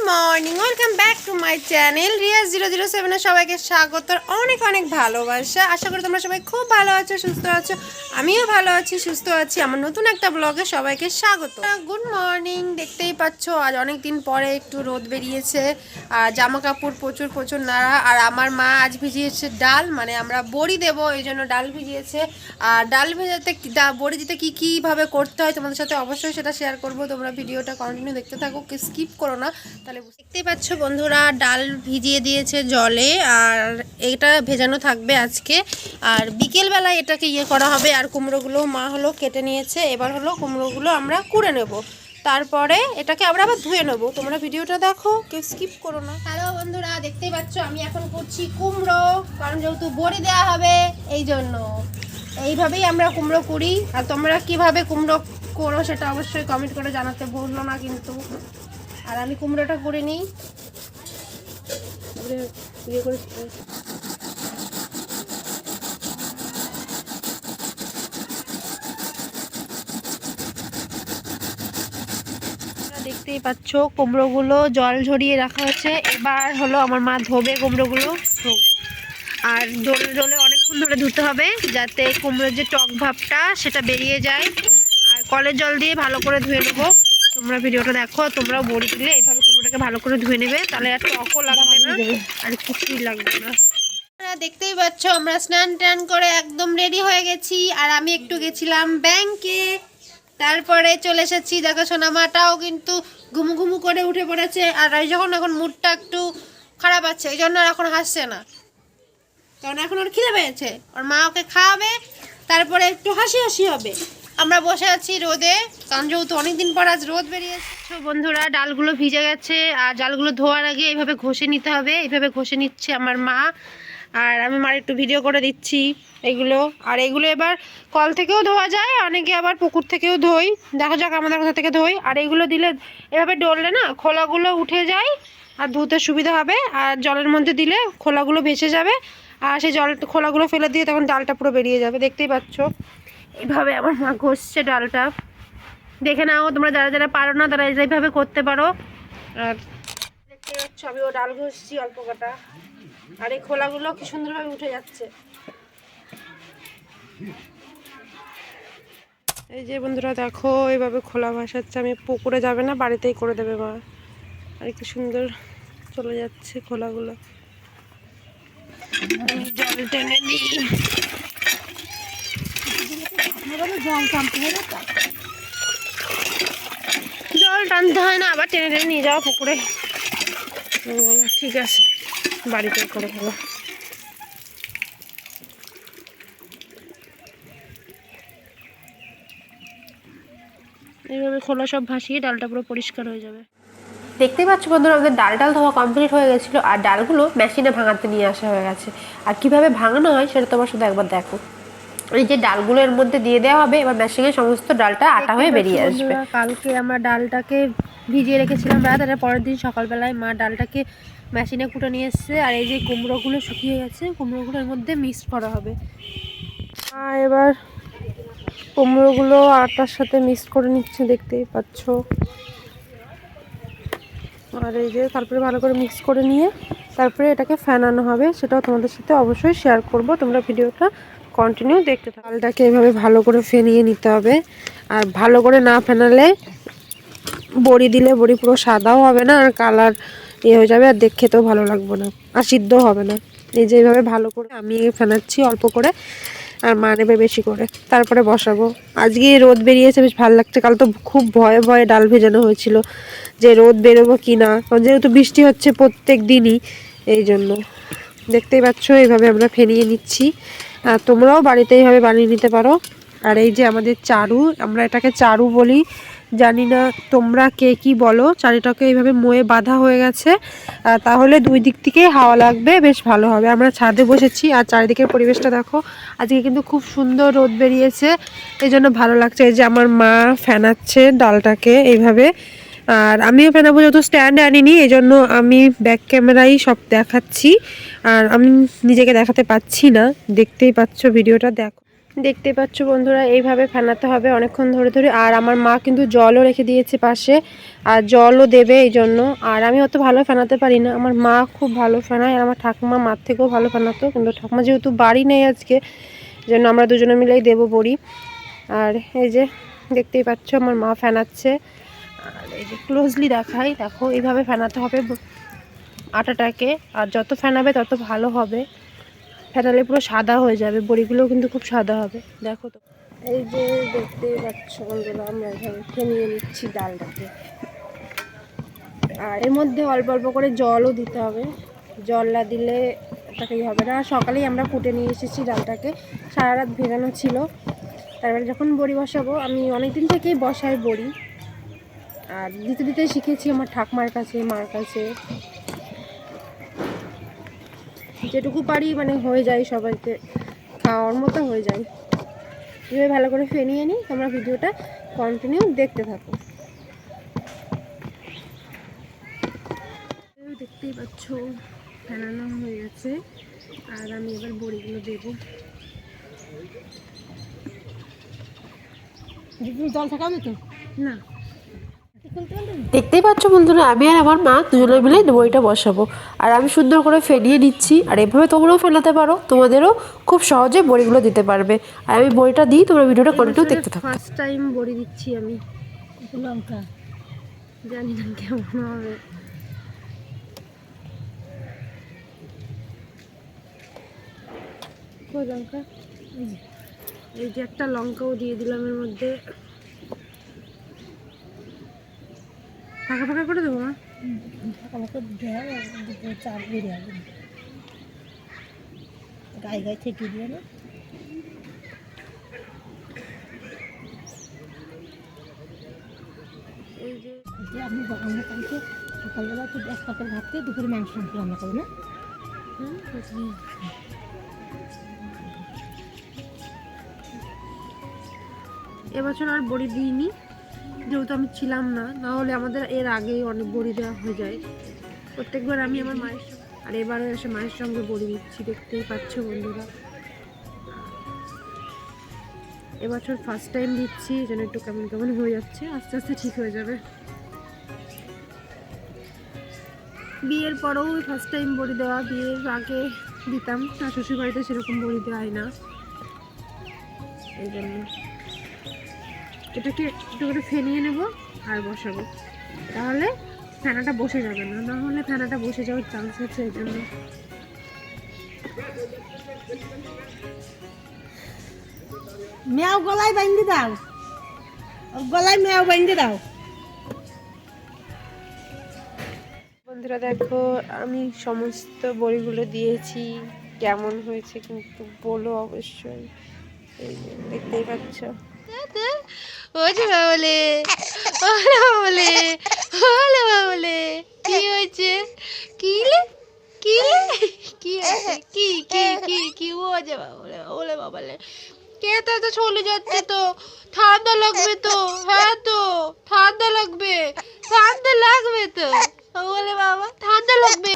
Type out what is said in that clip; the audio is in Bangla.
Morning, welcome back to my channel Riya 007 এ সবাইকে স্বাগত। অনেক অনেক ভালোবাসা। আশা করি তোমরা সবাই খুব ভালো আছো, সুস্থ আছো। আমিও ভালো আছি, সুস্থ আছি। আমার নতুন একটা ব্লগে সবাইকে স্বাগত। Good morning. দেখতেই পাচ্ছ আজ অনেক দিন পরে একটু রোদ বেরিয়েছে আর জামা কাপড় প্রচুর প্রচুর নাড়া। আর আমার মা আজ ভিজিয়েছে ডাল, মানে আমরা বড়ি দেবো এই জন্য ডাল ভিজিয়েছে। আর ডাল ভেজাতে বড়ি দিতে কীভাবে করতে হয় তোমাদের সাথে অবশ্যই সেটা শেয়ার করবো। তোমরা ভিডিওটা কন্টিনিউ দেখতে থাকো, স্কিপ করো না। তাহলে দেখতেই পাচ্ছ বন্ধুরা, ডাল ভিজিয়ে দিয়েছে জলে আর এটা ভেজানো থাকবে আজকে। আর বিকেলবেলায় এটাকে করা হবে। আর কুমড়োগুলো মা কেটে নিয়েছে। এবার কুমড়োগুলো আমরা কুড়ে নেব, তারপরে এটাকে আমরা আবার ধুয়ে নেব। তোমরা ভিডিওটা দেখো, কেউ স্কিপ করো না। হ্যালো বন্ধুরা, দেখতেই পাচ্ছ আমি এখন করছি কুমড়ো, কারণ যেহেতু বড়ি দেওয়া হবে এই জন্য। এইভাবেই আমরা কুমড়ো কুড়ি। আর তোমরা কিভাবে কুমড়ো করো সেটা অবশ্যই কমেন্ট করে জানাতে ভুলো না কিন্তু। আর আমি কুমড়োটা করে নিই। দেখতেই পাচ্ছ কুমড়োগুলো জল ঝরিয়ে রাখা হচ্ছে। এবার আমার মা ধোবে কুমড়োগুলো। আর জলে অনেকক্ষণ ধরে ধুতে হবে যাতে কুমড়োর যে টক ভাবটা সেটা বেরিয়ে যায়। আর কলের জল দিয়ে ভালো করে ধুয়ে নেবো। তোমরা ভিডিওটা দেখো, তোমরাও বড়ি দিলে এইভাবে কুমড়োটাকে ভালো করে ধুয়ে নেবে, তাহলে আর টকও লাগবে না আর কিছুই লাগবে না। দেখতেই পাচ্ছ আমরা স্নান টান করে একদম রেডি হয়ে গেছি। আর আমি একটু গেছিলাম ব্যাংকে, তারপরে চলে এসেছি। দেখো সোনামাটাও কিন্তু ঘুমু ঘুমু করে উঠে পড়েছে। আর এখন মুডটা একটু খারাপ আছে, এই জন্য আর এখন হাসছে না, কারণ এখন ওর খিদে পেয়েছে। ওর মা ওকে খাওয়াবে, তারপরে একটু হাসি হাসি হবে। আমরা বসে আছি রোদে, কারণ যেহেতু অনেকদিন পর আজ রোদ বেরিয়েছে। বন্ধুরা, ডালগুলো ভিজে গেছে আর ডালগুলো ধোয়ার আগে এইভাবে ঘষে নিতে হবে। এইভাবে ঘষে নিচ্ছে আমার মা, আর আমি মার একটু ভিডিও করে দিচ্ছি এগুলো। আর এগুলো এবার কল থেকেও ধোয়া যায়, অনেকে আবার পুকুর থেকেও ধোই। দেখা যাক আমাদের কোথা থেকে ধোই। আর এইগুলো দিলে এভাবে ডললে না খোলাগুলো উঠে যায় আর ধুতে সুবিধা হবে। আর জলের মধ্যে দিলে খোলাগুলো ভেসে যাবে, আর সেই খোলাগুলো ফেলে দিয়ে তখন ডালটা পুরো বেরিয়ে যাবে। দেখতেই পাচ্ছ এইভাবে আমার মা ঘষছে ডালটা। দেখে নাও তোমরা, যারা যারা পারো না তারা এইভাবে করতে পারো। আর দেখতে পাচ্ছ আমিও ডাল ঘষছি অল্প কটা। আর এই খোলাগুলো কি সুন্দরভাবে উঠে যাচ্ছে। এই যে বন্ধুরা দেখো, এইভাবে খোলা ভাসাচ্ছে। আমি পুকুরে যাবে না, বাড়িতেই করে দেবে মা। আর কি সুন্দর চলে যাচ্ছে খোলাগুলো। জল টেনে দিই। জল টানতে হয় না, আবার টেনে টেনে নিয়ে যাওয়া পুকুরে। ঠিক আছে, বাড়িতে করে ফেলো। এইভাবে খোলা সব ভাসিয়ে ডালটা পুরো পরিষ্কার হয়ে যাবে। দেখতেই পাচ্ছ বন্ধুরা, আমাদের ডাল ধোয়া কমপ্লিট হয়ে গেছিলো। আর ডালগুলো মেশিনে ভাঙাতে নিয়ে আসা হয়ে গেছে। আর কিভাবে ভাঙানো হয় সেটা তোমার শুধু একবার দেখো। এই যে ডালগুলো এর মধ্যে দিয়ে দেওয়া হবে, এবার মেশিনে সমস্ত ডালটা আটা হয়ে বেরিয়ে আসবে। কালকে আমরা ডালটাকে ভিজিয়ে রেখেছিলাম রাত, আর পরের দিন সকালবেলায় মা ডালটাকে মেশিনে কুটে নিয়ে এসছে। আর এই যে কুমড়োগুলো শুকিয়ে গেছে, কুমড়োগুলোর মধ্যে মিক্স করা হবে। আর এবার কুমড়োগুলো আটার সাথে মিক্স করে নিচ্ছে, দেখতেই পাচ্ছ। আর এই যে তারপরে ভালো করে মিক্স করে নিয়ে তারপরে এটাকে ফেনানো হবে, সেটাও তোমাদের সাথে অবশ্যই শেয়ার করব। তোমরা ভিডিওটা কন্টিনিউ দেখতে থাকো। ডালটাকে এভাবে ভালো করে ফেনিয়ে নিতে হবে। আর ভালো করে না ফেনালে বড়ি দিলে বড়ি পুরো সাদাও হবে না, আর কালার হয়ে যাবে, আর খেতেও ভালো লাগবে না, আর সিদ্ধ হবে না। এই যে এইভাবে ভালো করে আমি ফেনাচ্ছি অল্প করে, আর মা নেবে বেশি করে, তারপরে বসাবো। আজকে রোদ বেরিয়েছে, বেশ ভালো লাগছে। কাল তো খুব ভয়ে ভয়ে ডাল ভেজানো হয়েছিল যে রোদ বেরোবো কি না, যেহেতু বৃষ্টি হচ্ছে প্রত্যেক দিনই, এই জন্য। দেখতেই পাচ্ছ এইভাবে আমরা ফেনিয়ে নিচ্ছি। আর তোমরাও বাড়িতে এইভাবে বানিয়ে নিতে পারো। আর এই যে আমাদের চারু, আমরা এটাকে চারু বলি, জানি না তোমরা কে কি বলো। চারিটাকে এইভাবে মোয়ে বাঁধা হয়ে গেছে, তাহলে দুই দিক থেকেই হাওয়া লাগবে, বেশ ভালো হবে। আমরা ছাদে বসেছি আর চারিদিকের পরিবেশটা দেখো। আজকে কিন্তু খুব সুন্দর রোদ বেরিয়েছে, এই জন্য ভালো লাগছে। এই যে আমার মা ফেনাচ্ছে ডালটাকে এইভাবে, আর আমিও ফেনাবো, যেহেতু স্ট্যান্ড আনিনি এই জন্য আমি ব্যাক ক্যামেরাই সব দেখাচ্ছি। আর আমি নিজেকে দেখাতে পাচ্ছি না, দেখতেই পাচ্ছ ভিডিওটা দেখো। দেখতে পাচ্ছ বন্ধুরা, এইভাবে ফেনাতে হবে অনেকক্ষণ ধরে ধরে। আর আমার মা কিন্তু জলও রেখে দিয়েছে পাশে, আর জলও দেবে এই জন্য। আর আমি অত ভালো ফেনাতে পারি না, আমার মা খুব ভালো ফেনায়। আর আমার ঠাকুমা মার থেকেও ভালো ফেনাতো, কিন্তু ঠাকুমা যেহেতু বাড়ি নেই আজকে, জন্য আমরা দুজনে মিলেই দেবো বড়ি। আর এই যে দেখতেই পাচ্ছ আমার মা ফেনাচ্ছে। আর এই যে ক্লোজলি দেখাই, দেখো এইভাবে ফেনাতে হবে আটাটাকে। আর যত ফেনাবে তত ভালো হবে, ফেটালে পুরো সাদা হয়ে যাবে, বড়িগুলোও কিন্তু খুব সাদা হবে। দেখো তো, এই যে দেখতেই পাচ্ছ বন্ধুরা, আমরা এভাবে ফেনিয়ে নিচ্ছি ডালটাকে। আর এর মধ্যে অল্প অল্প করে জলও দিতে হবে, জল না দিলে এটাকেই হবে না। সকালেই আমরা কুটে নিয়ে এসেছি ডালটাকে, সারা রাত ভেজানো ছিল। তারপরে যখন বড়ি বসাবো, আমি অনেক দিন থেকেই বসাই বড়ি, আর দিতে দিতে শিখেছি আমার ঠাকুমার কাছে, মার কাছে। যেটুকু পারি মানে হয়ে যায়, সবাইকে খাওয়ার মতো হয়ে যায়। এভাবে ভালো করে ফেনিয়ে নিই, তোমরা ভিডিওটা কন্টিনিউ দেখতে থাকো। দেখতেই পাচ্ছ ফেনানো হয়ে গেছে, আর আমি এবার বড়িগুলো দেবো। জল থাকা তো না, দেখতেই পাচ্ছ বন্ধুরা, আমি আর আমার মা দুজনে মিলে বড়িটা বসাবো। আর আমি সুন্দর করে ফেলিয়ে নিচ্ছি। আর এভাবে তোমরাও ফেলাতে পারো, তোমাদেরও খুব সহজে বড়িগুলো দিতে পারবে। আর আমি বড়িটা দিই, তোমরা ভিডিওটা কন্টিনিউ দেখতে থাকো। ফার্স্ট টাইম বড়ি দিচ্ছি আমি, লঙ্কা জানি না কেমন হবে। লঙ্কা, এই যে একটা লঙ্কাও দিয়ে দিলাম এর মধ্যে। ফাঁকা ফাঁকা করে দেবো না, ফাঁকা ফাঁকা দেওয়া চাল বেরিয়ে আসবে, গায়ে গায়ে থেকে দিয়ে না। এই যে আপনি আমরা কালকে সকালবেলা তো 10 পাতার ভাত খেয়ে দুপুরে মাংস রান্না করবো না। এবছর আর বড়ি দিইনি, যেহেতু আমি ছিলাম না, নাহলে আমাদের এর আগেই অনেক বড়ি দেওয়া হয়ে যায় প্রত্যেকবার। আমি আমার মায়ের সঙ্গে, আর এবারও এসে মায়ের সঙ্গে বড়ি দিচ্ছি, দেখতেই পাচ্ছ বন্ধুরা। এবছর ফার্স্ট টাইম দিচ্ছি, এই জন্য একটু কেমন কেমন হয়ে যাচ্ছে, আস্তে আস্তে ঠিক হয়ে যাবে। বিয়ের পরেও ফার্স্ট টাইম বড়ি দেওয়া, বিয়ের আগে দিতাম না, শ্বশুরবাড়িতে সেরকম বড়ি দেওয়া হয় না, এই জন্য এটাকে একটু করে ফেনিয়ে নেব আর বসাবো, তাহলে ফেনাটা বসে যাবে না, না হলে ফেনাটা বসে যাওয়ার চান্স আছে। এই জন্য মেয়াও গলায় বাইন্ধে দাও, গলায় মেয়াও বাইন্ধে দাও। বন্ধুরা দেখো, আমি সমস্ত বড়িগুলো দিয়েছি, কেমন হয়েছে কিন্তু বলো অবশ্যই। এই যে দেখতেই পাচ্ছ, ওরে বাবলে, ওরে বাবলে, ওরে বাবলে, কি হয়েছে? কি কি কি হয়েছে? কি কি কি কি ওরে বাবলে, ওরে বাবলে, কেতে তো চলে যাচ্ছে তো, ঠান্ডা লাগবে তো। হ্যাঁ তো ঠান্ডা লাগবে, ঠান্ডা লাগবে তো, বলে বাবা ঠান্ডা লাগবে।